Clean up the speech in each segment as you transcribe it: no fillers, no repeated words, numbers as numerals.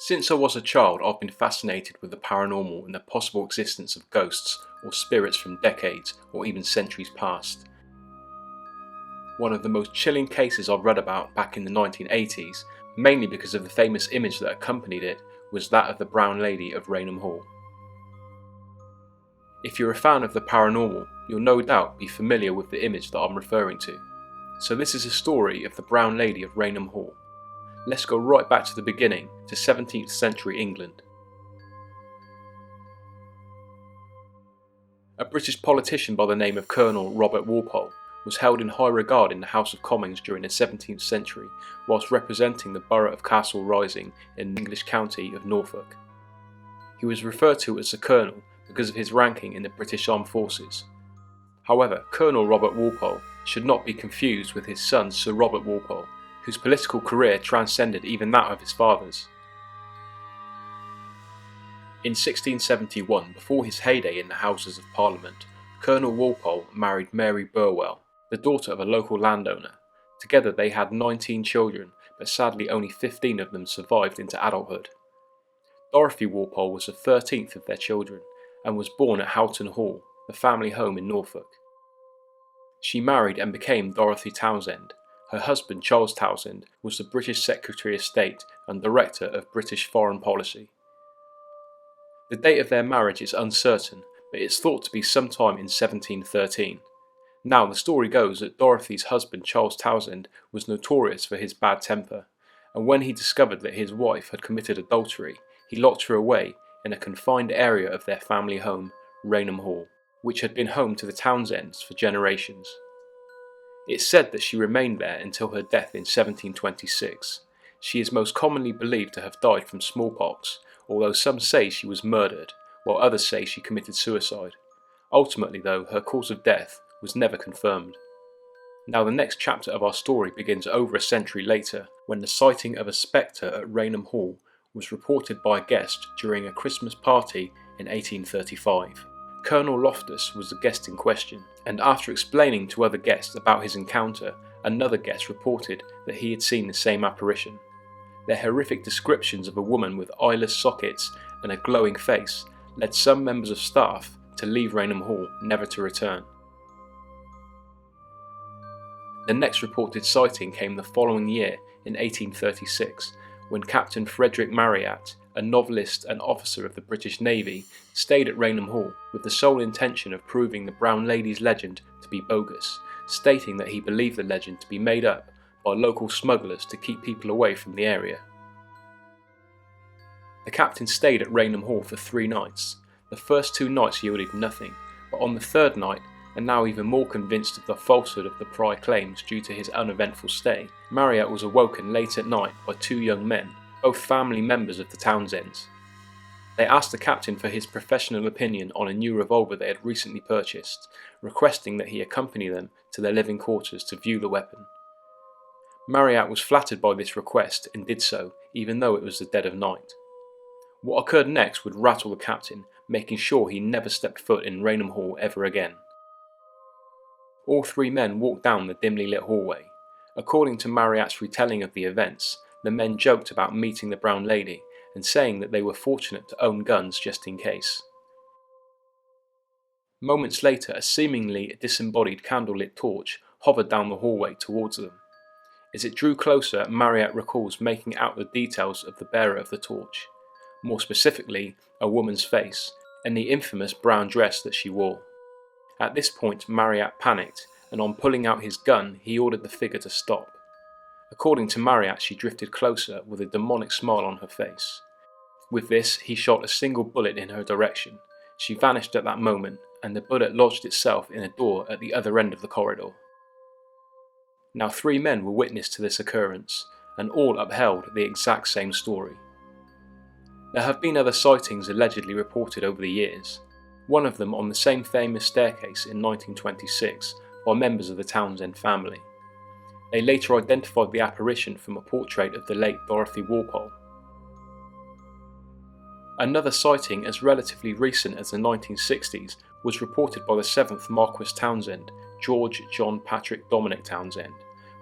Since I was a child, I've been fascinated with the paranormal and the possible existence of ghosts or spirits from decades or even centuries past. One of the most chilling cases I've read about back in the 1980s, mainly because of the famous image that accompanied it, was that of the Brown Lady of Raynham Hall. If you're a fan of the paranormal, you'll no doubt be familiar with the image that I'm referring to. So this is a story of the Brown Lady of Raynham Hall. Let's go right back to the beginning, to 17th century England. A British politician by the name of Colonel Robert Walpole was held in high regard in the House of Commons during the 17th century whilst representing the borough of Castle Rising in the English county of Norfolk. He was referred to as the Colonel because of his ranking in the British Armed Forces. However, Colonel Robert Walpole should not be confused with his son Sir Robert Walpole, whose political career transcended even that of his father's. In 1671, before his heyday in the Houses of Parliament, Colonel Walpole married Mary Burwell, the daughter of a local landowner. Together they had 19 children, but sadly only 15 of them survived into adulthood. Dorothy Walpole was the 13th of their children, and was born at Houghton Hall, the family home in Norfolk. She married and became Dorothy Townshend. Her husband Charles Townshend was the British Secretary of State and Director of British Foreign Policy. The date of their marriage is uncertain, but it's thought to be sometime in 1713. Now the story goes that Dorothy's husband Charles Townshend was notorious for his bad temper, and when he discovered that his wife had committed adultery, he locked her away in a confined area of their family home, Raynham Hall, which had been home to the Townshends for generations. It's said that she remained there until her death in 1726. She is most commonly believed to have died from smallpox, although some say she was murdered, while others say she committed suicide. Ultimately though, her cause of death was never confirmed. Now the next chapter of our story begins over a century later, when the sighting of a spectre at Raynham Hall was reported by a guest during a Christmas party in 1835. Colonel Loftus was the guest in question, and after explaining to other guests about his encounter, another guest reported that he had seen the same apparition. Their horrific descriptions of a woman with eyeless sockets and a glowing face led some members of staff to leave Raynham Hall, never to return. The next reported sighting came the following year in 1836, when Captain Frederick Marryat, a novelist and officer of the British Navy, stayed at Raynham Hall with the sole intention of proving the Brown Lady's legend to be bogus, stating that he believed the legend to be made up by local smugglers to keep people away from the area. The captain stayed at Raynham Hall for 3 nights. The first 2 nights yielded nothing, but on the 3rd night, and now even more convinced of the falsehood of the prior claims due to his uneventful stay, Marryat was awoken late at night by 2 young men, both family members of the Townshends. They asked the captain for his professional opinion on a new revolver they had recently purchased, requesting that he accompany them to their living quarters to view the weapon. Marryat was flattered by this request and did so, even though it was the dead of night. What occurred next would rattle the captain, making sure he never stepped foot in Raynham Hall ever again. All 3 men walked down the dimly lit hallway. According to Marryat's retelling of the events, the men joked about meeting the Brown Lady and saying that they were fortunate to own guns just in case. Moments later, a seemingly disembodied candlelit torch hovered down the hallway towards them. As it drew closer, Marryat recalls making out the details of the bearer of the torch, more specifically, a woman's face, and the infamous brown dress that she wore. At this point, Marryat panicked, and on pulling out his gun, he ordered the figure to stop. According to Marryat, she drifted closer with a demonic smile on her face. With this, he shot a single bullet in her direction. She vanished at that moment, and the bullet lodged itself in a door at the other end of the corridor. Now 3 men were witness to this occurrence, and all upheld the exact same story. There have been other sightings allegedly reported over the years, one of them on the same famous staircase in 1926 by members of the Townshend family. They later identified the apparition from a portrait of the late Dorothy Walpole. Another sighting as relatively recent as the 1960s was reported by the 7th Marquis Townshend, George John Patrick Dominic Townshend,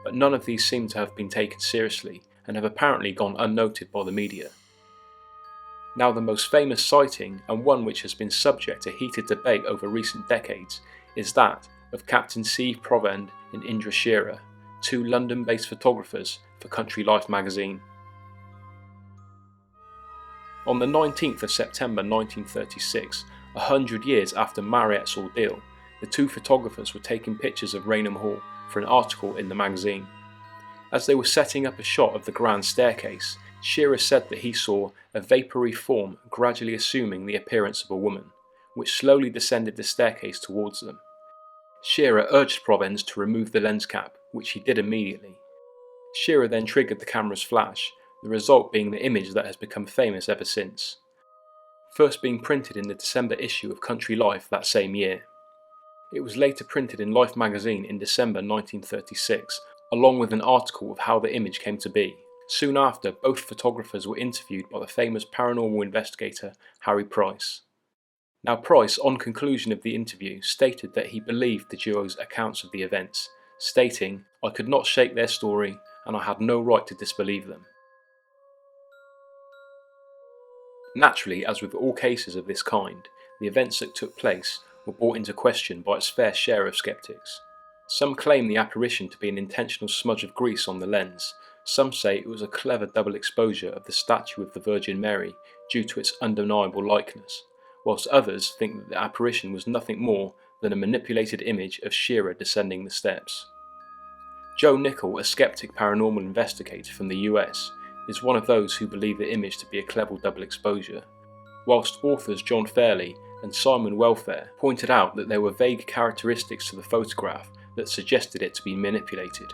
but none of these seem to have been taken seriously and have apparently gone unnoted by the media. Now the most famous sighting, and one which has been subject to heated debate over recent decades, is that of Captain C. Provand and Indre Shira, two London-based photographers for Country Life magazine. On the 19th of September 1936, 100 years after Marryatt's ordeal, the two photographers were taking pictures of Raynham Hall for an article in the magazine. As they were setting up a shot of the grand staircase, Shira said that he saw a vapoury form gradually assuming the appearance of a woman, which slowly descended the staircase towards them. Shira urged Provand to remove the lens cap, which he did immediately. Shira then triggered the camera's flash, the result being the image that has become famous ever since, first being printed in the December issue of Country Life that same year. It was later printed in Life magazine in December 1936, along with an article of how the image came to be. Soon after, both photographers were interviewed by the famous paranormal investigator Harry Price. Now Price, on conclusion of the interview, stated that he believed the duo's accounts of the events, stating, "I could not shake their story and I had no right to disbelieve them." Naturally, as with all cases of this kind, the events that took place were brought into question by its fair share of skeptics. Some claim the apparition to be an intentional smudge of grease on the lens. Some say it was a clever double exposure of the statue of the Virgin Mary due to its undeniable likeness, whilst others think that the apparition was nothing more than a manipulated image of Shira descending the steps. Joe Nickell, a skeptic paranormal investigator from the US, is one of those who believe the image to be a clever double exposure, whilst authors John Fairley and Simon Welfare pointed out that there were vague characteristics to the photograph that suggested it to be manipulated.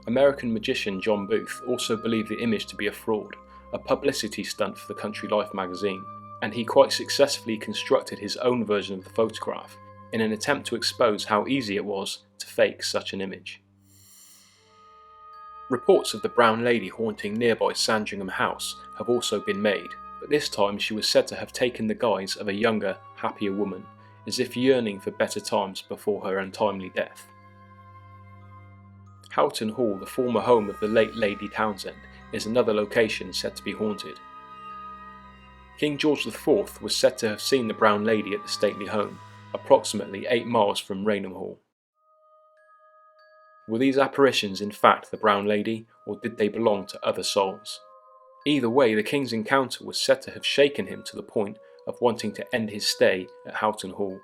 American magician John Booth also believed the image to be a fraud, a publicity stunt for the Country Life magazine, and he quite successfully constructed his own version of the photograph in an attempt to expose how easy it was to fake such an image. Reports of the Brown Lady haunting nearby Sandringham House have also been made, but this time she was said to have taken the guise of a younger, happier woman, as if yearning for better times before her untimely death. Houghton Hall, the former home of the late Lady Townshend, is another location said to be haunted. King George IV was said to have seen the Brown Lady at the stately home, approximately 8 miles from Raynham Hall. Were these apparitions in fact the Brown Lady, or did they belong to other souls? Either way, the King's encounter was said to have shaken him to the point of wanting to end his stay at Houghton Hall.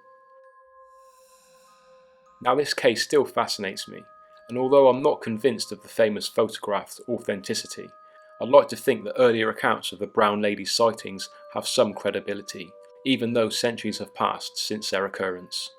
Now this case still fascinates me, and although I'm not convinced of the famous photograph's authenticity, I'd like to think that earlier accounts of the Brown Lady's sightings have some credibility, even though centuries have passed since their occurrence.